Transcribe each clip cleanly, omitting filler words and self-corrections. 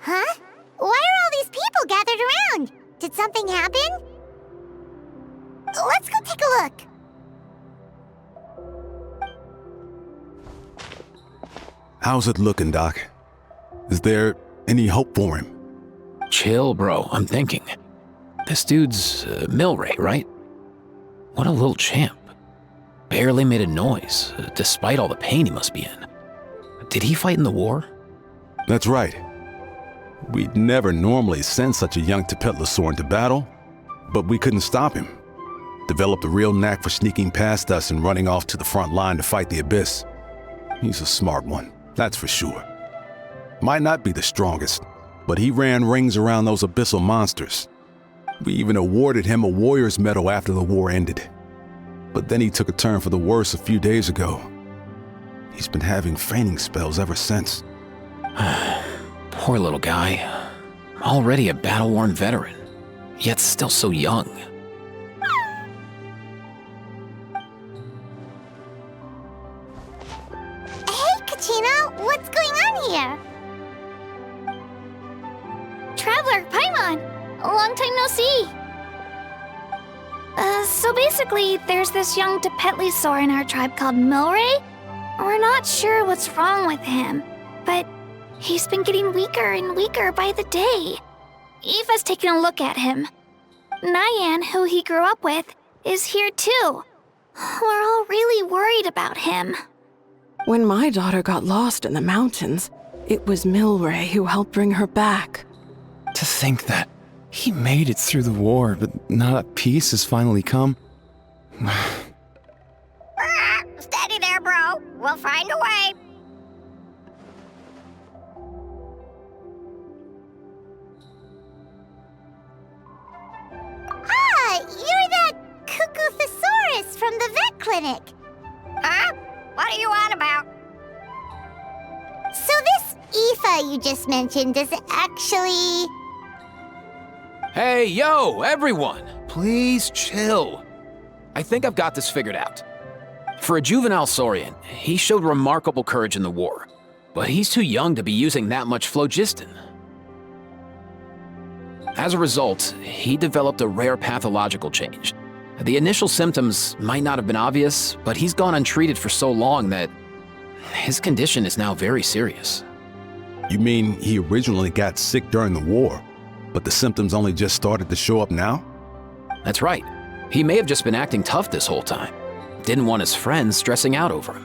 Huh? Why are all these people gathered around? Did something happen? Let's go take a look. How's it looking, Doc? Is there any hope for him? Chill, bro. I'm thinking. This dude's Milray, right? What a little champ. Barely made a noise, despite all the pain he must be in. Did he fight in the war? That's right. We'd never normally send such a young Tepetlosaur into battle, but we couldn't stop him. Developed a real knack for sneaking past us and running off to the front line to fight the Abyss. He's a smart one, that's for sure. Might not be the strongest, but he ran rings around those abyssal monsters. We even awarded him a Warrior's Medal after the war ended. But then he took a turn for the worse a few days ago. He's been having fainting spells ever since. Poor little guy. Already a battle-worn veteran, yet still so young. Hey, Kachina, what's going on here? Traveler, Paimon, long time no see. So basically, there's this young Tepetlosaur in our tribe called Milray. We're not sure what's wrong with him, but he's been getting weaker and weaker by the day. Aoife's taking a look at him. Nyan, who he grew up with, is here too. We're all really worried about him. When my daughter got lost in the mountains, it was Milray who helped bring her back. To think that he made it through the war, but now that peace has finally come. Steady there, bro. We'll find a way. Ah, you're that Cucuthosaurus from the vet clinic. Huh? What are you on about? So this IFA you just mentioned, does it actually... Hey, yo, everyone! Please chill. I think I've got this figured out. For a juvenile saurian, he showed remarkable courage in the war, but he's too young to be using that much phlogiston. As a result, he developed a rare pathological change. The initial symptoms might not have been obvious, but he's gone untreated for so long that his condition is now very serious. You mean he originally got sick during the war, but the symptoms only just started to show up now? That's right. He may have just been acting tough this whole time. Didn't want his friends stressing out over him.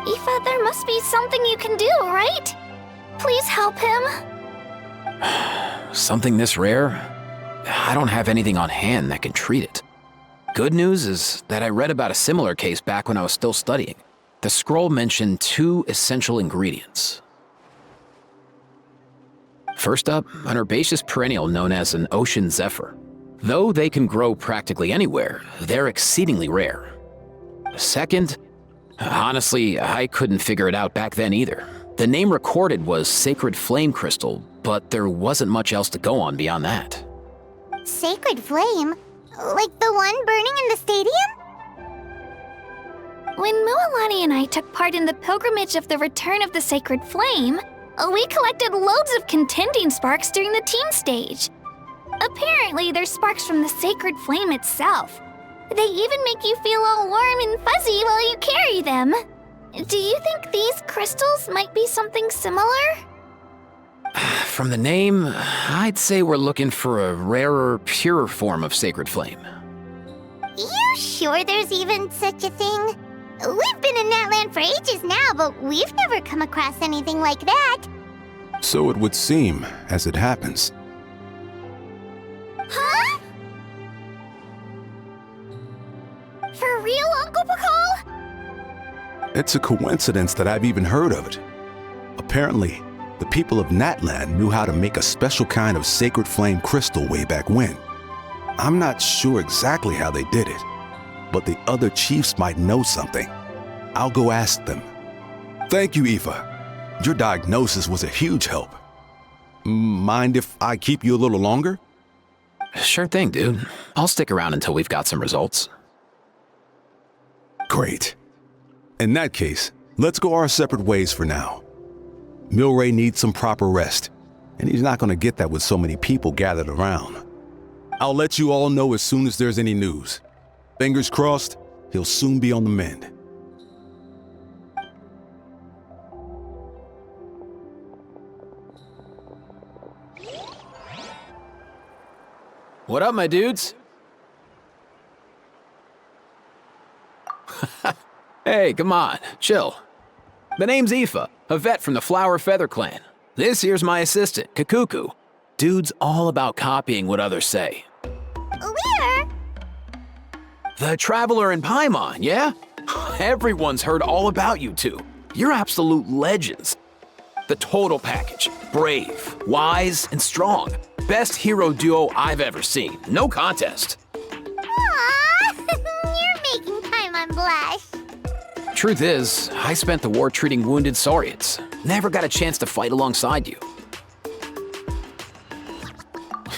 Aoife, there must be something you can do, right? Please help him. Something this rare? I don't have anything on hand that can treat it. Good news is that I read about a similar case back when I was still studying. The scroll mentioned 2 essential ingredients. First up, an herbaceous perennial known as an ocean zephyr. Though they can grow practically anywhere, they're exceedingly rare. Second, honestly, I couldn't figure it out back then either. The name recorded was Sacred Flame Crystal, but there wasn't much else to go on beyond that. Sacred Flame? Like the one burning in the stadium? When Mualani and I took part in the pilgrimage of the Return of the Sacred Flame, we collected loads of contending sparks during the team stage. Apparently, they're sparks from the Sacred Flame itself. They even make you feel all warm and fuzzy while you carry them. Do you think these crystals might be something similar? From the name, I'd say we're looking for a rarer, purer form of Sacred Flame. You sure there's even such a thing? We've been in that land for ages now, but we've never come across anything like that. So it would seem, as it happens. Huh? For real, Uncle Pakal? It's a coincidence that I've even heard of it. Apparently, the people of Natland knew how to make a special kind of sacred flame crystal way back when. I'm not sure exactly how they did it, but the other chiefs might know something. I'll go ask them. Thank you, Aoife. Your diagnosis was a huge help. Mind if I keep you a little longer? Sure thing, dude. I'll stick around until we've got some results. Great. In that case, let's go our separate ways for now. Milray needs some proper rest, and he's not going to get that with so many people gathered around. I'll let you all know as soon as there's any news. Fingers crossed, he'll soon be on the mend. What up, my dudes? Hey, come on, chill. The name's IFA, a vet from the Flower Feather clan. This here's my assistant, Cacucu. Dude's all about copying what others say. Where? The Traveler in Paimon, yeah? Everyone's heard all about you two. You're absolute legends. The total package. Brave, wise, and strong. Best hero duo I've ever seen. No contest. Aww, you're making Paimon blush. Truth is, I spent the war treating wounded Saurians. Never got a chance to fight alongside you.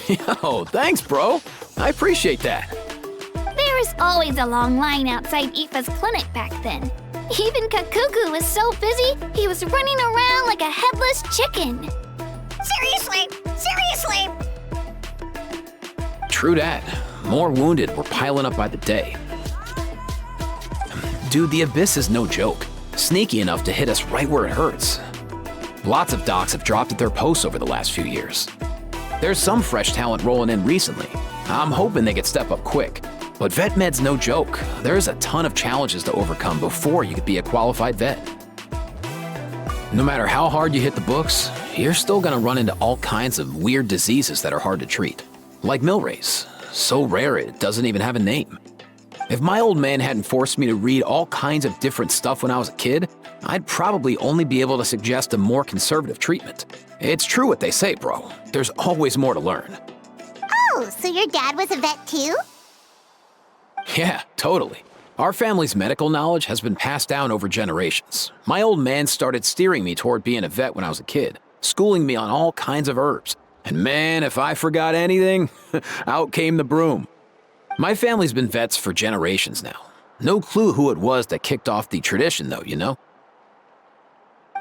Yo, thanks, bro. I appreciate that. There was always a long line outside Aoife's clinic back then. Even Cacucu was so busy, he was running around like a headless chicken. Seriously! Seriously! True that. More wounded were piling up by the day. Dude, the Abyss is no joke. Sneaky enough to hit us right where it hurts. Lots of docs have dropped at their posts over the last few years. There's some fresh talent rolling in recently. I'm hoping they could step up quick. But vet med's no joke. There's a ton of challenges to overcome before you could be a qualified vet. No matter how hard you hit the books, you're still gonna run into all kinds of weird diseases that are hard to treat. Like Milray's, so rare it doesn't even have a name. If my old man hadn't forced me to read all kinds of different stuff when I was a kid, I'd probably only be able to suggest a more conservative treatment. It's true what they say, bro. There's always more to learn. Oh, so your dad was a vet too? Yeah, totally. Our family's medical knowledge has been passed down over generations. My old man started steering me toward being a vet when I was a kid, schooling me on all kinds of herbs. And man, if I forgot anything, out came the broom. My family's been vets for generations now. No clue who it was that kicked off the tradition though, you know?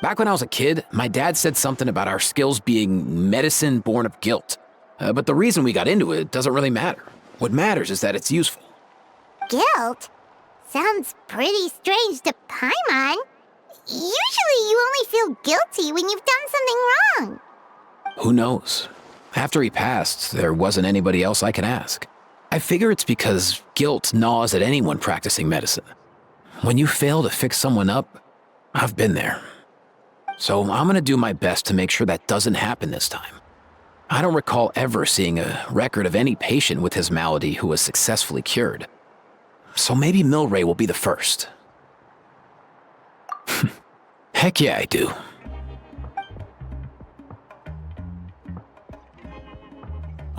Back when I was a kid, my dad said something about our skills being medicine born of guilt. But the reason we got into it doesn't really matter. What matters is that it's useful. Guilt? Sounds pretty strange to Paimon. Usually you only feel guilty when you've done something wrong. Who knows? After he passed, there wasn't anybody else I could ask. I figure it's because guilt gnaws at anyone practicing medicine. When you fail to fix someone up, I've been there. So I'm gonna do my best to make sure that doesn't happen this time. I don't recall ever seeing a record of any patient with his malady who was successfully cured. So maybe Milray will be the first. Heck yeah, I do.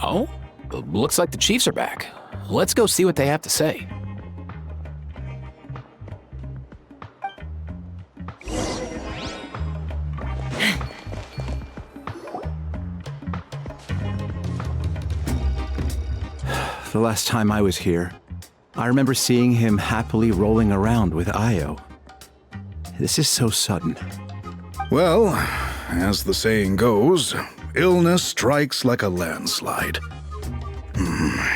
Oh? Looks like the Chiefs are back. Let's go see what they have to say. The last time I was here, I remember seeing him happily rolling around with Io. This is so sudden. Well, as the saying goes, illness strikes like a landslide.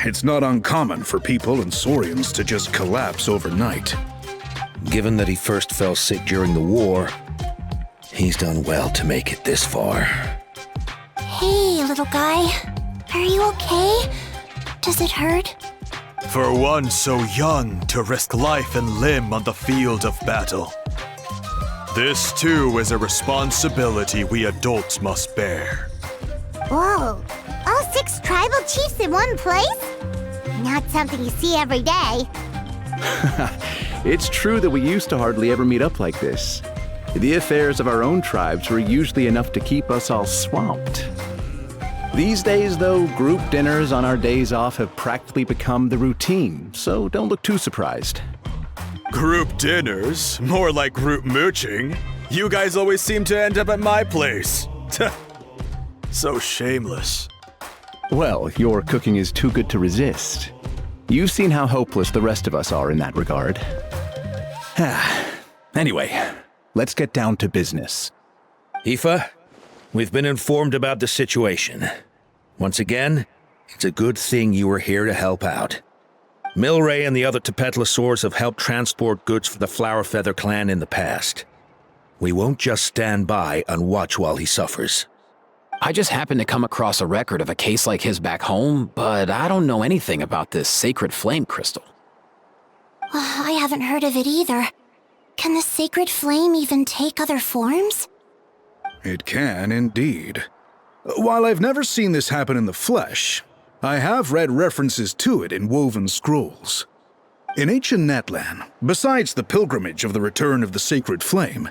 It's not uncommon for people and Saurians to just collapse overnight. Given that he first fell sick during the war, he's done well to make it this far. Hey, little guy. Are you okay? Does it hurt? For one so young to risk life and limb on the field of battle. This too is a responsibility we adults must bear. Whoa, all 6 tribal chiefs in one place? Not something you see every day. It's true that we used to hardly ever meet up like this. The affairs of our own tribes were usually enough to keep us all swamped. These days, though, group dinners on our days off have practically become the routine, so don't look too surprised. Group dinners? More like group mooching. You guys always seem to end up at my place. So shameless. Well, your cooking is too good to resist. You've seen how hopeless the rest of us are in that regard. Anyway, let's get down to business. IFA, we've been informed about the situation. Once again, it's a good thing you were here to help out. Milray and the other Tepetlosaurs have helped transport goods for the Flower Feather clan in the past. We won't just stand by and watch while he suffers. I just happened to come across a record of a case like his back home, but I don't know anything about this sacred flame crystal. I haven't heard of it either. Can the sacred flame even take other forms? It can indeed. While I've never seen this happen in the flesh, I have read references to it in woven scrolls. In ancient Natlan, besides the pilgrimage of the return of the sacred flame,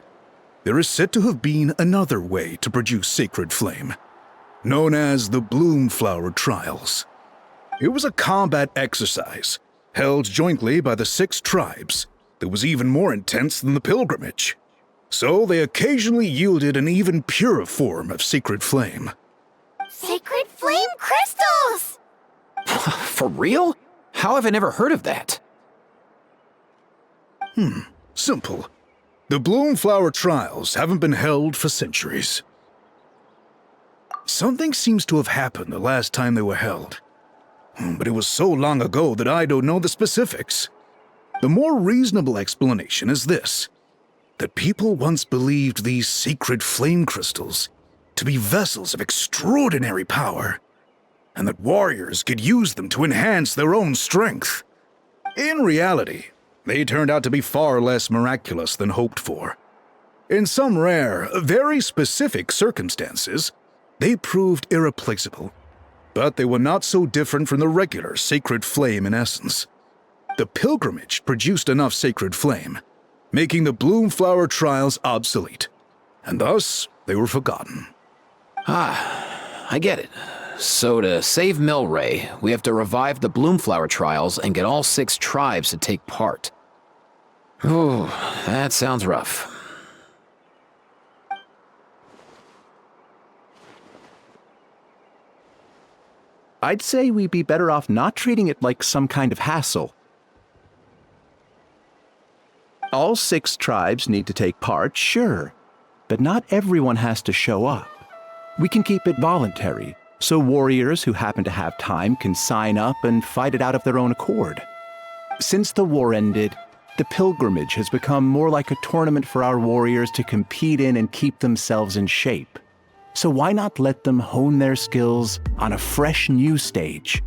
there is said to have been another way to produce sacred flame, known as the Bloomflower trials. It was a combat exercise, held jointly by the 6 tribes, that was even more intense than the pilgrimage. So they occasionally yielded an even purer form of sacred flame. Sacred flame crystals! For real? How have I never heard of that? Simple. The Bloomflower trials haven't been held for centuries. Something seems to have happened the last time they were held. But it was so long ago that I don't know the specifics. The more reasonable explanation is this: that people once believed these sacred flame crystals to be vessels of extraordinary power, and that warriors could use them to enhance their own strength. In reality, they turned out to be far less miraculous than hoped for. In some rare, very specific circumstances, they proved irreplaceable, but they were not so different from the regular sacred flame in essence. The pilgrimage produced enough sacred flame, making the Bloomflower trials obsolete, and thus they were forgotten. I get it. So to save Milray, we have to revive the Bloomflower trials and get all 6 tribes to take part. Ooh, that sounds rough. I'd say we'd be better off not treating it like some kind of hassle. All 6 tribes need to take part, sure, but not everyone has to show up. We can keep it voluntary, so warriors who happen to have time can sign up and fight it out of their own accord. Since the war ended, the pilgrimage has become more like a tournament for our warriors to compete in and keep themselves in shape. So why not let them hone their skills on a fresh new stage?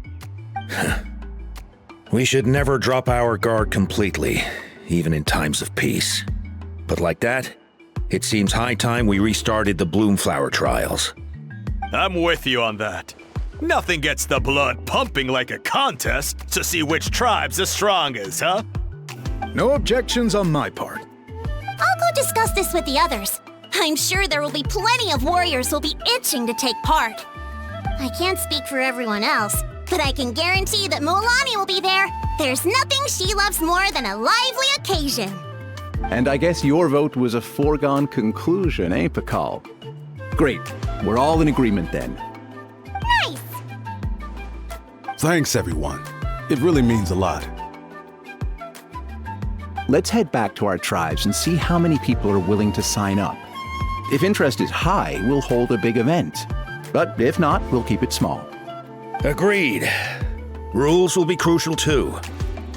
We should never drop our guard completely, even in times of peace. But like that, it seems high time we restarted the Bloomflower trials. I'm with you on that. Nothing gets the blood pumping like a contest to see which tribe's the strongest, huh? No objections on my part. I'll go discuss this with the others. I'm sure there will be plenty of warriors who'll be itching to take part. I can't speak for everyone else, but I can guarantee that Mulani will be there. There's nothing she loves more than a lively occasion. And I guess your vote was a foregone conclusion, eh, Pakal? Great. We're all in agreement then. Nice! Thanks, everyone. It really means a lot. Let's head back to our tribes and see how many people are willing to sign up. If interest is high, we'll hold a big event. But if not, we'll keep it small. Agreed. Rules will be crucial too.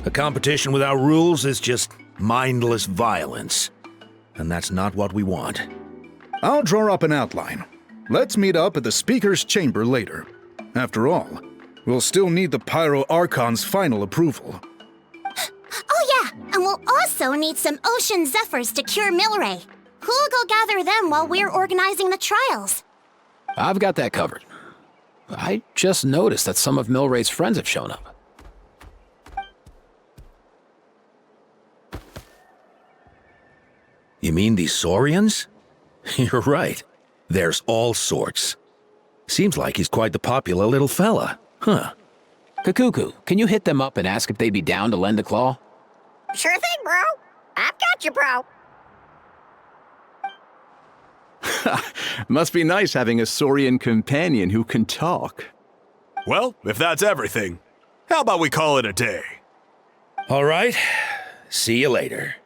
A competition without rules is just mindless violence. And that's not what we want. I'll draw up an outline. Let's meet up at the Speaker's Chamber later. After all, we'll still need the Pyro Archon's final approval. Oh yeah, and we'll also need some Ocean Zephyrs to cure Milray. Who'll go gather them while we're organizing the trials? I've got that covered. I just noticed that some of Milray's friends have shown up. You mean these Saurians? You're right. There's all sorts. Seems like he's quite the popular little fella, huh? Cacucu, can you hit them up and ask if they'd be down to lend a claw? Sure thing, bro. I've got you, bro. Must be nice having a Saurian companion who can talk. Well, if that's everything, how about we call it a day? All right. See you later.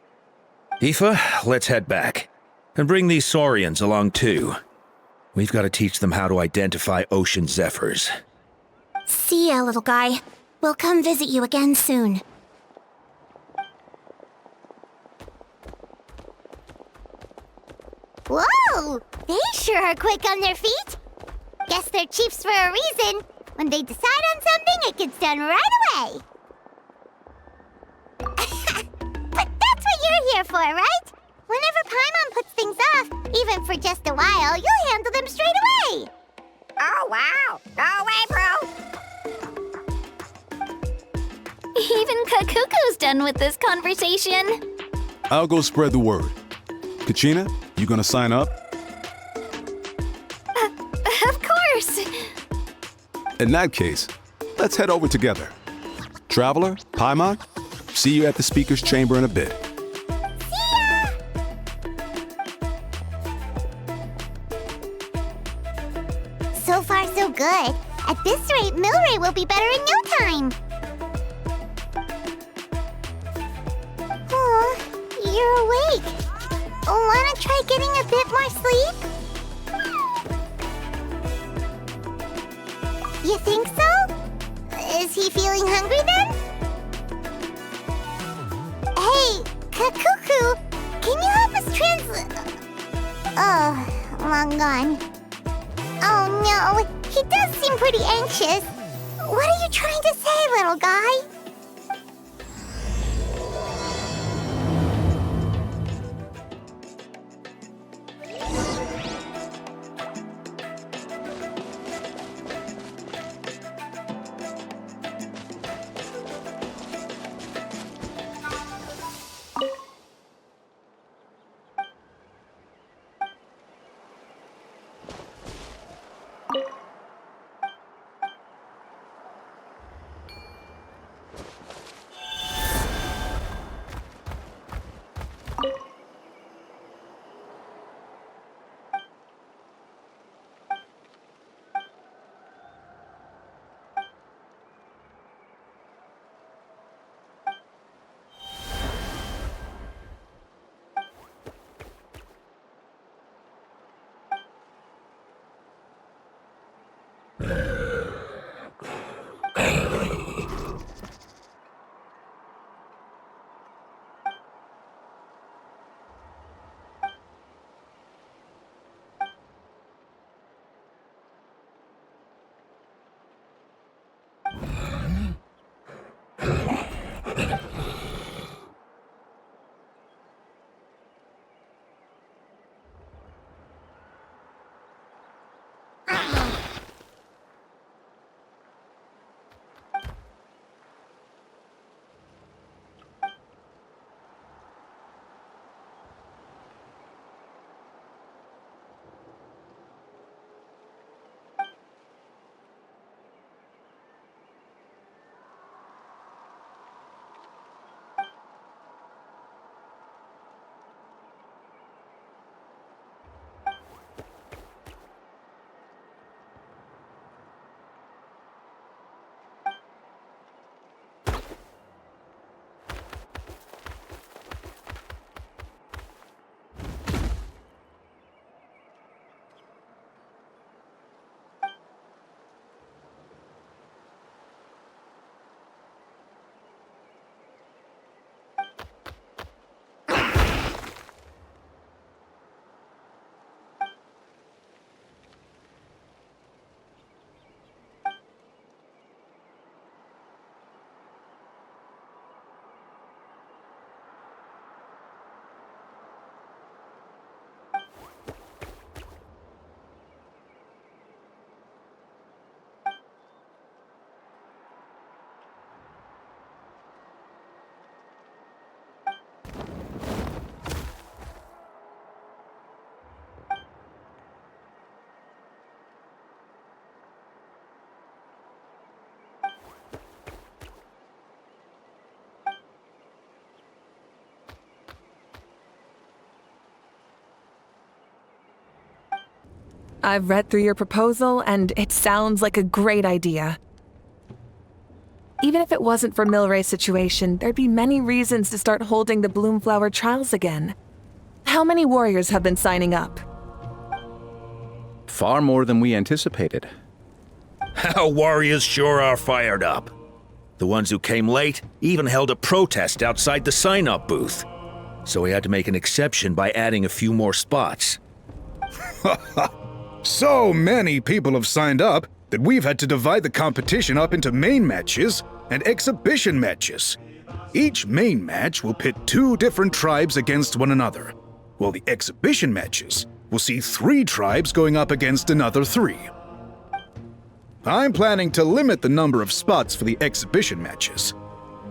Aoife, let's head back. And bring these Saurians along too. We've got to teach them how to identify ocean zephyrs. See ya, little guy. We'll come visit you again soon. Whoa! They sure are quick on their feet. Guess they're chiefs for a reason. When they decide on something, it gets done right away. But that's what you're here for, right? Whenever Paimon puts things off, even for just a while, you'll handle them straight away. Oh, wow. Go away, bro. Even Cacucu's done with this conversation. I'll go spread the word. Kachina, you gonna sign up? Of course. In that case, let's head over together. Traveler, Paimon, see you at the speaker's chamber in a bit. So far, so good. At this rate, Milray will be better in no time. Oh, you're awake. Wanna try getting a bit more sleep? You think so? Is he feeling hungry then? Hey, Cacucu, can you help us translate? Oh, long gone. Oh no, he does seem pretty anxious. What are you trying to say, little guy? I've read through your proposal, and it sounds like a great idea. Even Even if it wasn't for Milray's situation, there'd be many reasons to start holding the Bloomflower trials again. How many warriors have been signing up? Far more than we anticipated. Our warriors sure are fired up. The ones who came late even held a protest outside the sign-up booth. So we had to make an exception by adding a few more spots. So many people have signed up that we've had to divide the competition up into main matches and exhibition matches. Each main match will pit 2 different tribes against one another, while the exhibition matches will see 3 tribes going up against another 3. I'm planning to limit the number of spots for the exhibition matches.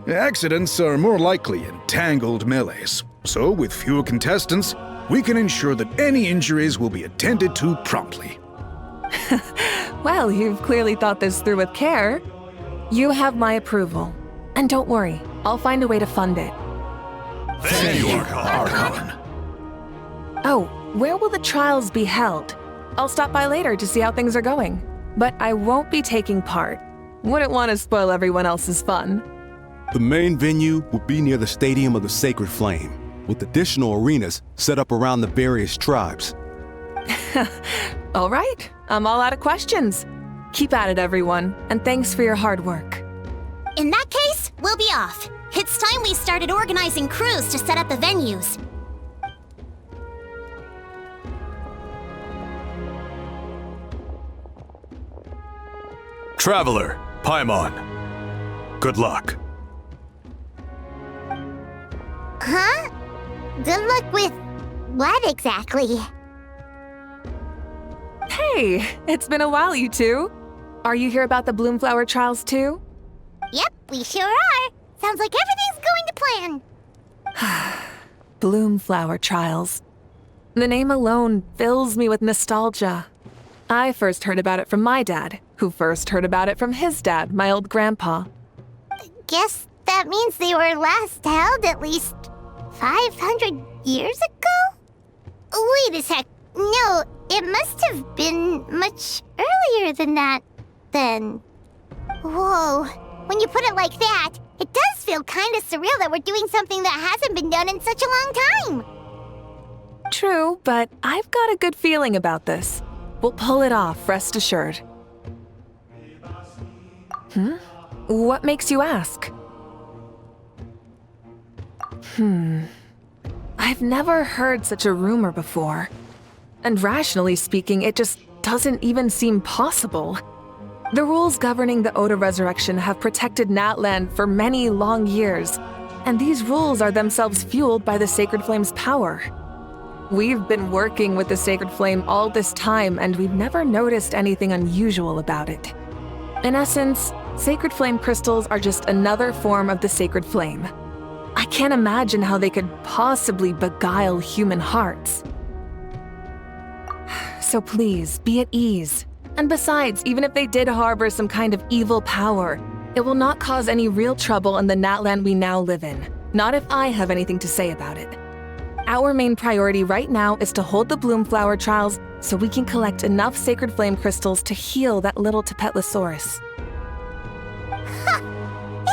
Accidents are more likely in tangled melees, so with fewer contestants, we can ensure that any injuries will be attended to promptly. Well, you've clearly thought this through with care. You have my approval. And don't worry, I'll find a way to fund it. Thank you, Archon. Oh, where will the trials be held? I'll stop by later to see how things are going. But I won't be taking part. Wouldn't want to spoil everyone else's fun. The main venue will be near the Stadium of the Sacred Flame, with additional arenas set up around the various tribes. All right, I'm all out of questions. Keep at it, everyone, and thanks for your hard work. In that case, we'll be off. It's time we started organizing crews to set up the venues. Traveler, Paimon. Good luck. Huh? Good luck with what exactly? Hey, it's been a while, you two. Are you here about the Bloomflower trials too? Yep, we sure are. Sounds like everything's going to plan. Bloomflower trials. The name alone fills me with nostalgia. I first heard about it from my dad, who first heard about it from his dad, my old grandpa. Guess that means they were last held at least 500 years ago? Wait a sec. No, it must have been much earlier than that, then. Whoa. When you put it like that, it does feel kind of surreal that we're doing something that hasn't been done in such a long time. True, but I've got a good feeling about this. We'll pull it off, rest assured. What makes you ask? I've never heard such a rumor before. And rationally speaking, it just doesn't even seem possible. The rules governing the Oda resurrection have protected Natland for many long years, and these rules are themselves fueled by the Sacred Flame's power. We've been working with the Sacred Flame all this time, and we've never noticed anything unusual about it. In essence, Sacred Flame crystals are just another form of the Sacred Flame. I can't imagine how they could possibly beguile human hearts. So please, be at ease. And besides, even if they did harbor some kind of evil power, it will not cause any real trouble in the Natland we now live in. Not if I have anything to say about it. Our main priority right now is to hold the Bloomflower trials so we can collect enough Sacred Flame crystals to heal that little Tepetlosaurus.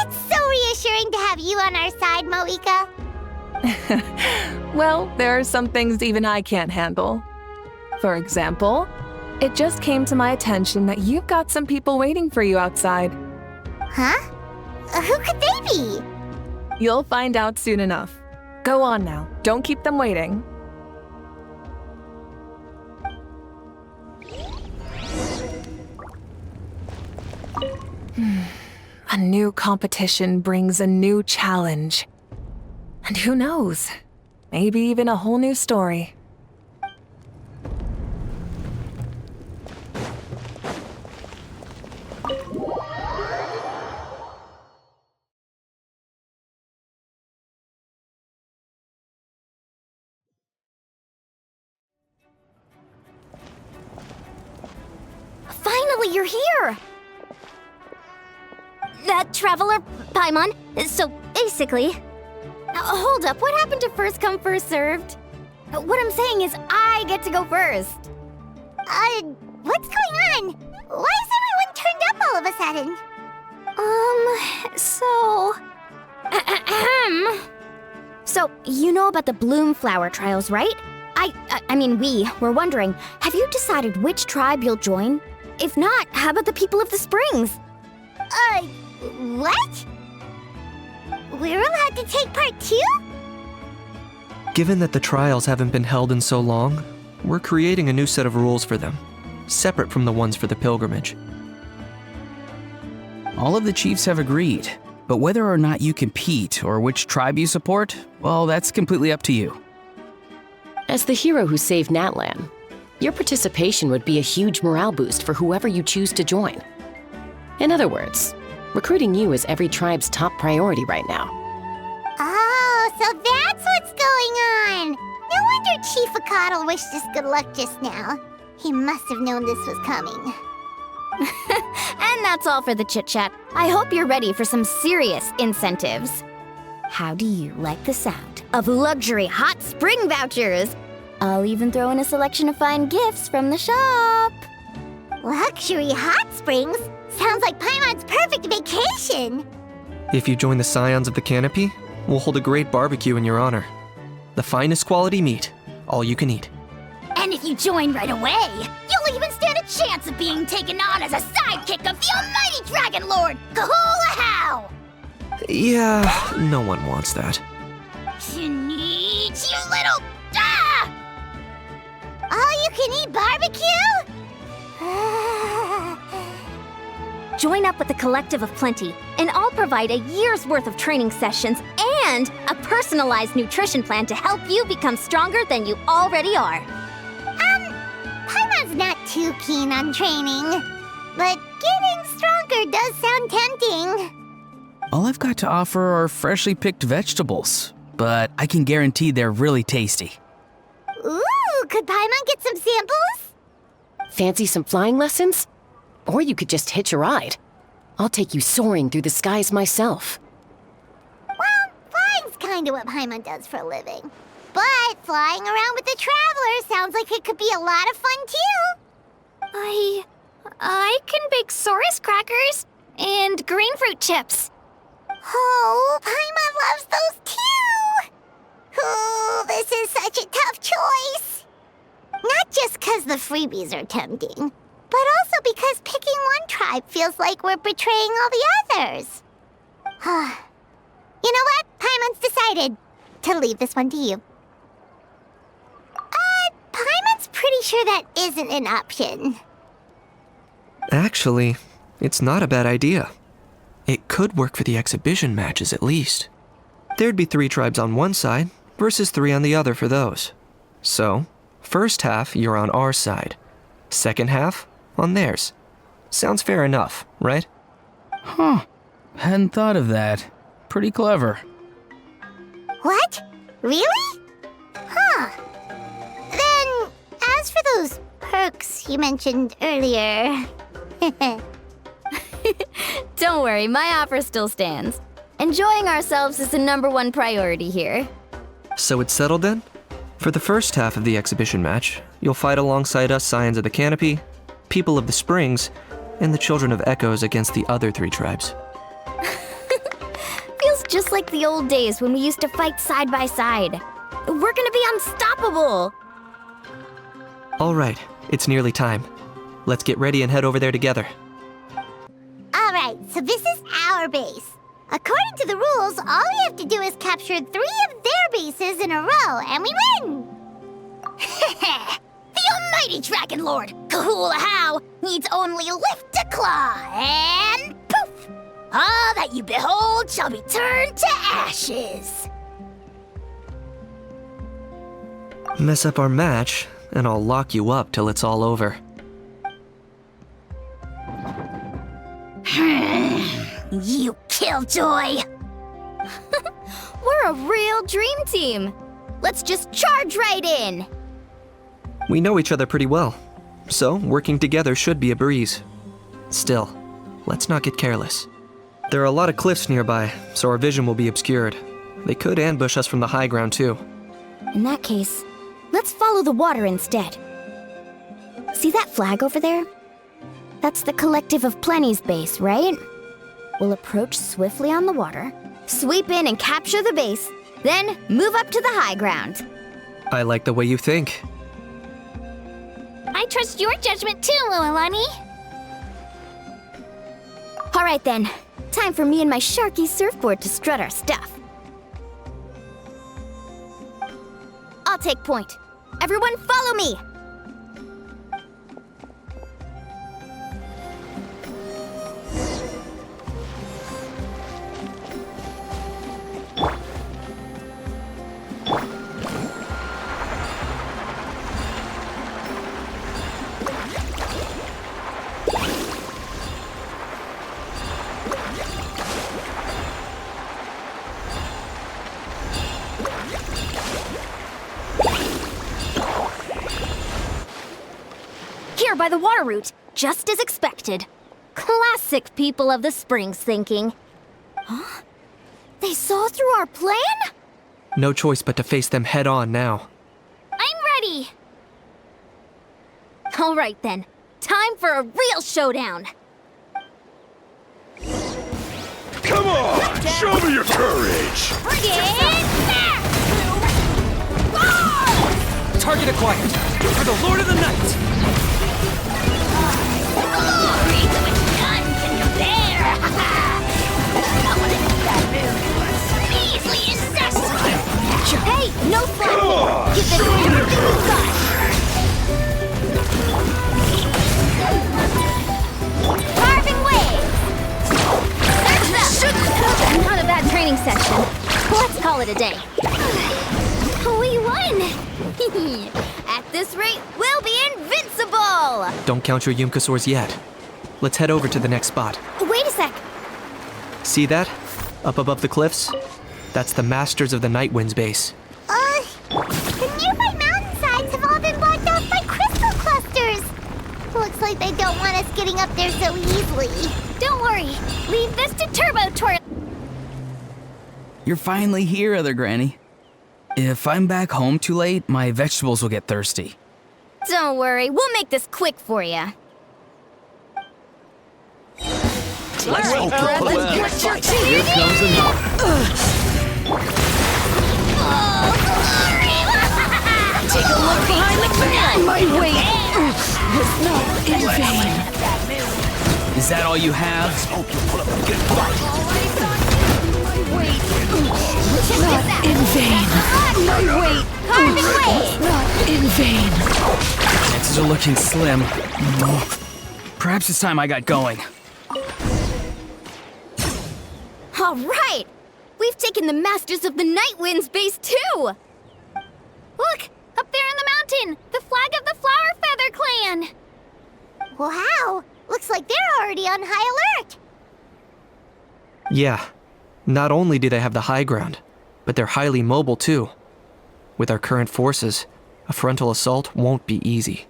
It's so reassuring to have you on our side, Moika. Well, there are some things even I can't handle. For example, it just came to my attention that you've got some people waiting for you outside. Huh? Who could they be? You'll find out soon enough. Go on now, don't keep them waiting. A new competition brings a new challenge. And who knows? Maybe even a whole new story. Finally, you're here! That Traveler, Paimon, so basically... hold up, what happened to first come, first served? What I'm saying is I get to go first. What's going on? Why is everyone turned up all of a sudden? So... So, you know about the Bloomflower trials, right? I mean, we were wondering, have you decided which tribe you'll join? If not, how about the people of the Springs? What? We're allowed to take part too? Given that the trials haven't been held in so long, we're creating a new set of rules for them, separate from the ones for the pilgrimage. All of the chiefs have agreed, but whether or not you compete or which tribe you support, well, that's completely up to you. As the hero who saved Natlan, your participation would be a huge morale boost for whoever you choose to join. In other words, recruiting you is every tribe's top priority right now. Oh, so that's what's going on! No wonder Chief Akatl wished us good luck just now. He must have known this was coming. And that's all for the chit-chat. I hope you're ready for some serious incentives. How do you like the sound of luxury hot spring vouchers? I'll even throw in a selection of fine gifts from the shop. Luxury hot springs? Sounds like Paimon's perfect vacation! If you join the Scions of the Canopy, we'll hold a great barbecue in your honor. The finest quality meat, all you can eat. And if you join right away, you'll even stand a chance of being taken on as a sidekick of the almighty Dragon Lord, Kahula! Yeah, no one wants that. Neat, you little... Ah! All-you-can-eat barbecue? Join up with the Collective of Plenty, and I'll provide a year's worth of training sessions and a personalized nutrition plan to help you become stronger than you already are. Paimon's not too keen on training, but getting stronger does sound tempting. All I've got to offer are freshly picked vegetables, but I can guarantee they're really tasty. Ooh, could Paimon get some samples? Fancy some flying lessons? Or you could just hitch a ride. I'll take you soaring through the skies myself. Well, flying's kinda what Paimon does for a living. But flying around with the Traveler sounds like it could be a lot of fun too. I can bake Saurus crackers and green fruit chips. Oh, Paimon loves those too! Ooh, this is such a tough choice. Not just 'cause the freebies are tempting, but also because picking one tribe feels like we're betraying all the others. You know what? Paimon's decided to leave this one to you. Paimon's pretty sure that isn't an option. Actually, it's not a bad idea. It could work for the exhibition matches at least. There'd be 3 tribes on one side versus 3 on the other for those. So, first half you're on our side, second half on theirs. Sounds fair enough, right? Huh. Hadn't thought of that. Pretty clever. What? Really? Huh. Then, as for those perks you mentioned earlier... Don't worry, my offer still stands. Enjoying ourselves is the #1 priority here. So it's settled then? For the first half of the exhibition match, you'll fight alongside us Scions of the Canopy, People of the Springs, and the Children of Echoes against the other 3 tribes. Feels just like the old days when we used to fight side by side. We're gonna be unstoppable! All right, it's nearly time. Let's get ready and head over there together. Alright, so this is our base. According to the rules, all we have to do is capture 3 of their bases in a row, and we win! The almighty Dragon Lord, Kahula needs only lift a claw, and poof! All that you behold shall be turned to ashes. Mess up our match, and I'll lock you up till it's all over. You killjoy! We're a real dream team! Let's just charge right in! We know each other pretty well, so working together should be a breeze. Still, let's not get careless. There are a lot of cliffs nearby, so our vision will be obscured. They could ambush us from the high ground too. In that case, let's follow the water instead. See that flag over there? That's the Collective of Plenty's base, right? We'll approach swiftly on the water, sweep in and capture the base, then move up to the high ground. I like the way you think. I trust your judgment too, Lualani. All right then, time for me and my Sharky surfboard to strut our stuff. I'll take point. Everyone follow me! By the water route, just as expected. Classic people of the Springs thinking. Huh? They saw through our plan? No choice but to face them head on now. I'm ready! All right then, time for a real showdown! Come on! Show me your courage! Bring it back! Whoa! Target acquired! For the Lord of the Night! Glory to which none can compare! I want to do that move. Measly incest! Hey, no fun! Give them everything you've got! Carving waves! Not a bad training session. Let's call it a day. We won! At this rate, we'll be invincible! Don't count your Yumkasaurs yet. Let's head over to the next spot. Wait a sec. See that? Up above the cliffs? That's the Masters of the Night Wind's base. The nearby mountainsides have all been blocked off by crystal clusters. Looks like they don't want us getting up there so easily. Don't worry, leave this to Turbo Tour. You're finally here, Other Granny. If I'm back home too late, my vegetables will get thirsty. Don't worry, we'll make this quick for you. Let's hope you pull it out. Here comes another. Take a look behind the curtain! My weight was not in vain. Is that all you have? Oh, Not in vain. My weight was not in vain. Chances are looking slim. Perhaps it's time I got going. All right! We've taken the Masters of the Night Wind's base too! Look, up there in the mountain, the flag of the Flower Feather Clan. Wow, looks like they're already on high alert. Yeah. Not only do they have the high ground, but they're highly mobile too. With our current forces, a frontal assault won't be easy.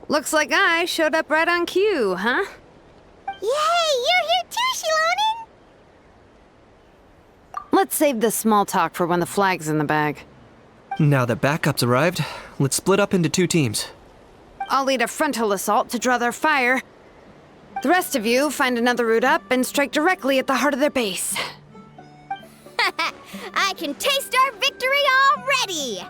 Looks like I showed up right on cue, huh? Yay, you're here too, Shilonin! Let's save this small talk for when the flag's in the bag. Now that backup's arrived, let's split up into two teams. I'll lead a frontal assault to draw their fire. The rest of you find another route up and strike directly at the heart of their base. I can taste our victory already!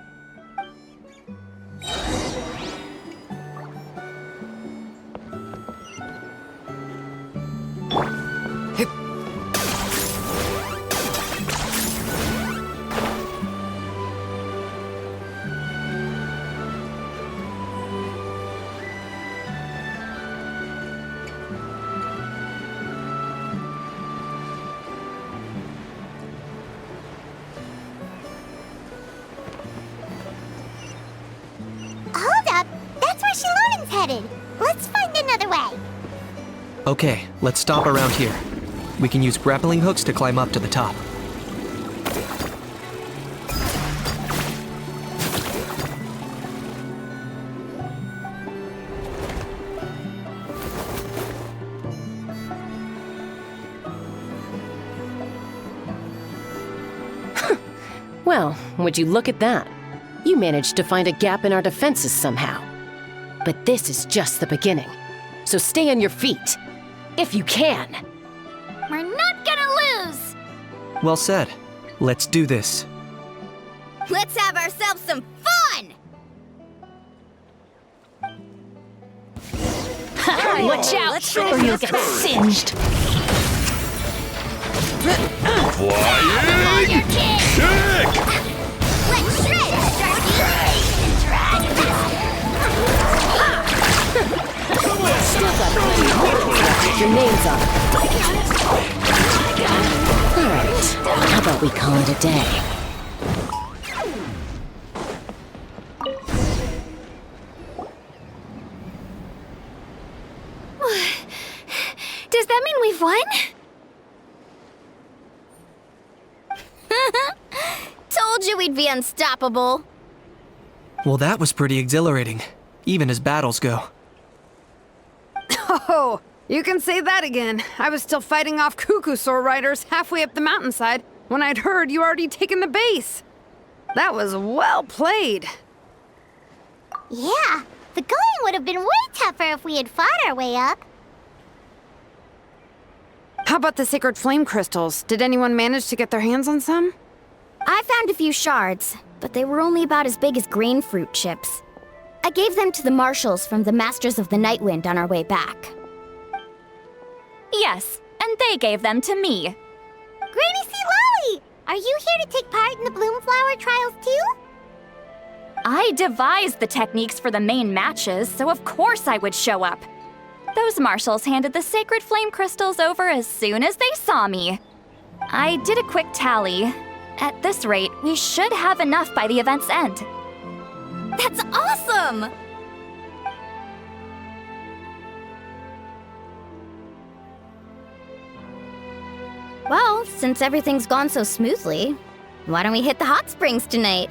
Hold up, that's where Shilonin's headed. Let's find another way. Okay, let's stop around here. We can use grappling hooks to climb up to the top. Well, would you look at that? You managed to find a gap in our defenses somehow. But this is just the beginning. So stay on your feet. If you can. We're not gonna lose! Well said. Let's do this. Let's have ourselves some fun! Watch out, or you'll get singed. Flying kick! Let's shred the Dragon! Still got plenty of weapons with your names on it. Alright, how about we call it a day? Does that mean we've won? Told you we'd be unstoppable. Well, that was pretty exhilarating, even as battles go. Oh, you can say that again. I was still fighting off cacucu riders halfway up the mountainside when I'd heard you already taken the base. That was well played. Yeah, the going would have been way tougher if we had fought our way up. How about the sacred flame crystals? Did anyone manage to get their hands on some? I found a few shards, but they were only about as big as grain fruit chips. I gave them to the marshals from the Masters of the Nightwind on our way back. Yes, and they gave them to me. Granny C. Lolly! Are you here to take part in the Bloomflower trials too? I devised the techniques for the main matches, so of course I would show up. Those marshals handed the sacred flame crystals over as soon as they saw me. I did a quick tally. At this rate, we should have enough by the event's end. That's awesome! Well, since everything's gone so smoothly, why don't we hit the hot springs tonight?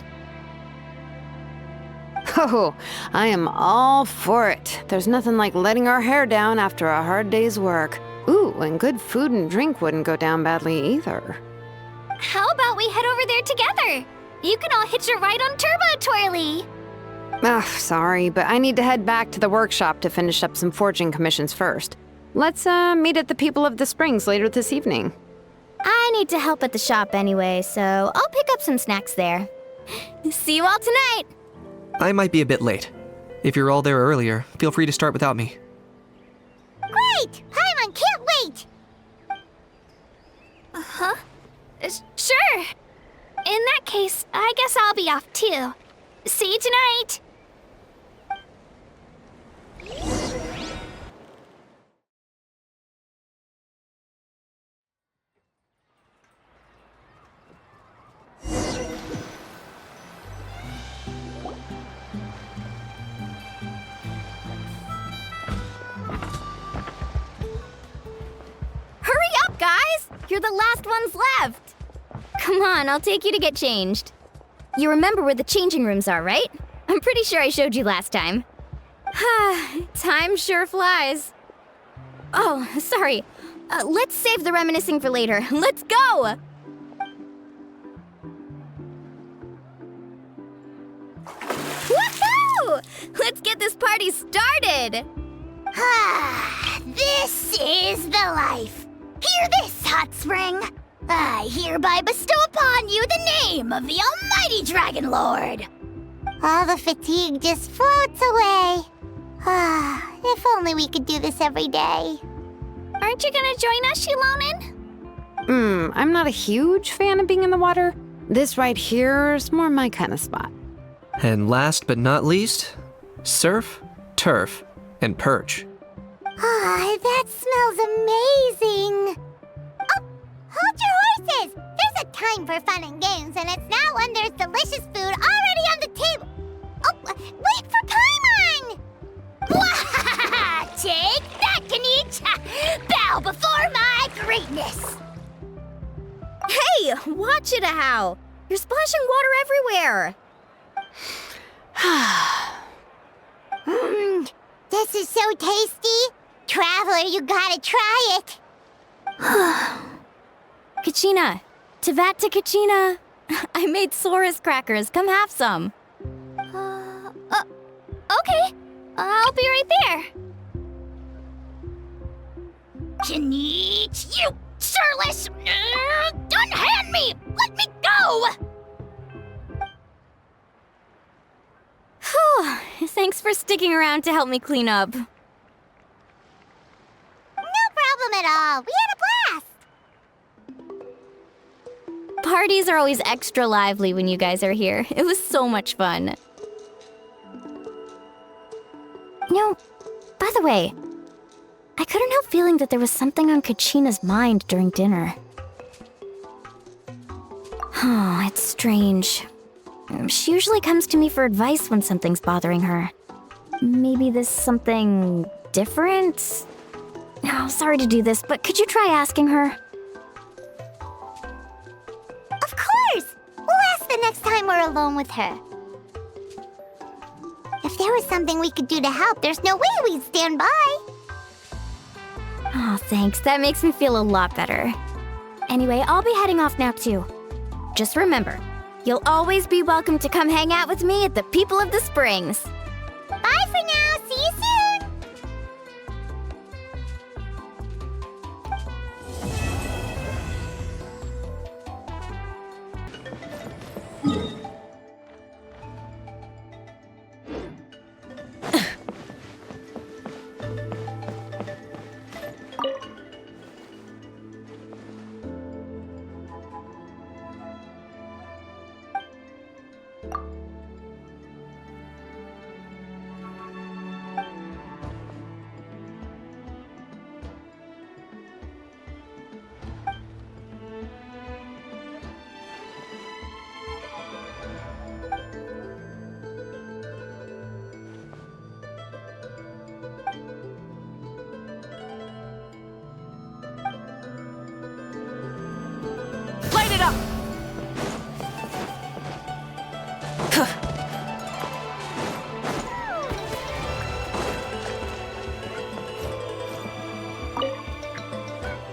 Oh, I am all for it. There's nothing like letting our hair down after a hard day's work. Ooh, and good food and drink wouldn't go down badly either. How about we head over there together? You can all hitch a ride on Turbo Twirly. Ugh, sorry, but I need to head back to the workshop to finish up some forging commissions first. Let's, meet at the People of the Springs later this evening. I need to help at the shop anyway, so I'll pick up some snacks there. See you all tonight! I might be a bit late. If you're all there earlier, feel free to start without me. Great! Paimon can't wait! Uh-huh. Sure. In that case, I guess I'll be off too. See you tonight! Hurry up, guys! You're the last ones left! Come on, I'll take you to get changed. You remember where the changing rooms are, right? I'm pretty sure I showed you last time. Time sure flies. Oh, sorry. Let's save the reminiscing for later. Let's go! Woohoo! Let's get this party started! This is the life. Hear this, Hot Spring. I hereby bestow upon you the name of the Almighty Dragon Lord. All the fatigue just floats away. If only we could do this every day. Aren't you gonna join us, Shilonen? I'm not a huge fan of being in the water. This right here is more my kind of spot. And last but not least, surf, turf, and perch. That smells amazing. Oh, hold your horses. There's a time for fun and games, and it's now when there's delicious food already on the table. Oh, wait for Paimon! Take that, Kanich! Bow before my greatness! Hey, watch it, How! You're splashing water everywhere! This is so tasty. Traveler, you gotta try it. Kachina! Tevat to Kachina! I made Saurus crackers. Come have some. Okay. I'll be right there. Kanich, you Shirtless! Unhand me! Let me go! Whew. Thanks for sticking around to help me clean up. No problem at all. We had a blast. Parties are always extra lively when you guys are here. It was so much fun. By the way, I couldn't help feeling that there was something on Kachina's mind during dinner. Oh, it's strange. She usually comes to me for advice when something's bothering her. Maybe this something different? Oh, sorry to do this, but could you try asking her? Of course! We'll ask the next time we're alone with her. If there was something we could do to help, there's no way we'd stand by. Oh, thanks. That makes me feel a lot better. Anyway, I'll be heading off now too. Just remember, you'll always be welcome to come hang out with me at the People of the Springs. Bye for now. See you soon. Light it up!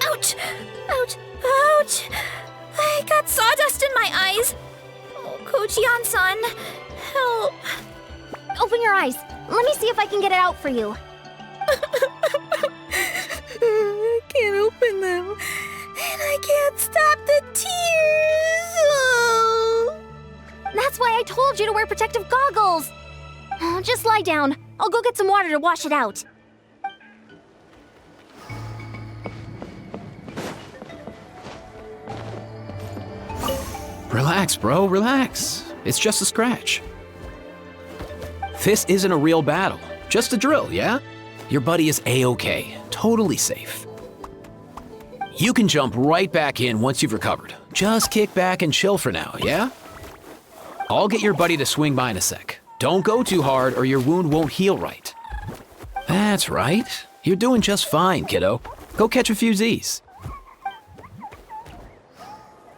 Ouch! Ouch! Ouch! I got sawdust in my eyes! Oh, Kojian-san, help! Open your eyes. Let me see if I can get it out for you. I can't open them. And I can't stop the tears. Oh. That's why I told you to wear protective goggles. Oh, just lie down. I'll go get some water to wash it out. Relax, bro, relax. It's just a scratch. This isn't a real battle, just a drill, yeah? Your buddy is A-okay, totally safe. You can jump right back in once you've recovered. Just kick back and chill for now, yeah? I'll get your buddy to swing by in a sec. Don't go too hard or your wound won't heal right. That's right. You're doing just fine, kiddo. Go catch a few Z's.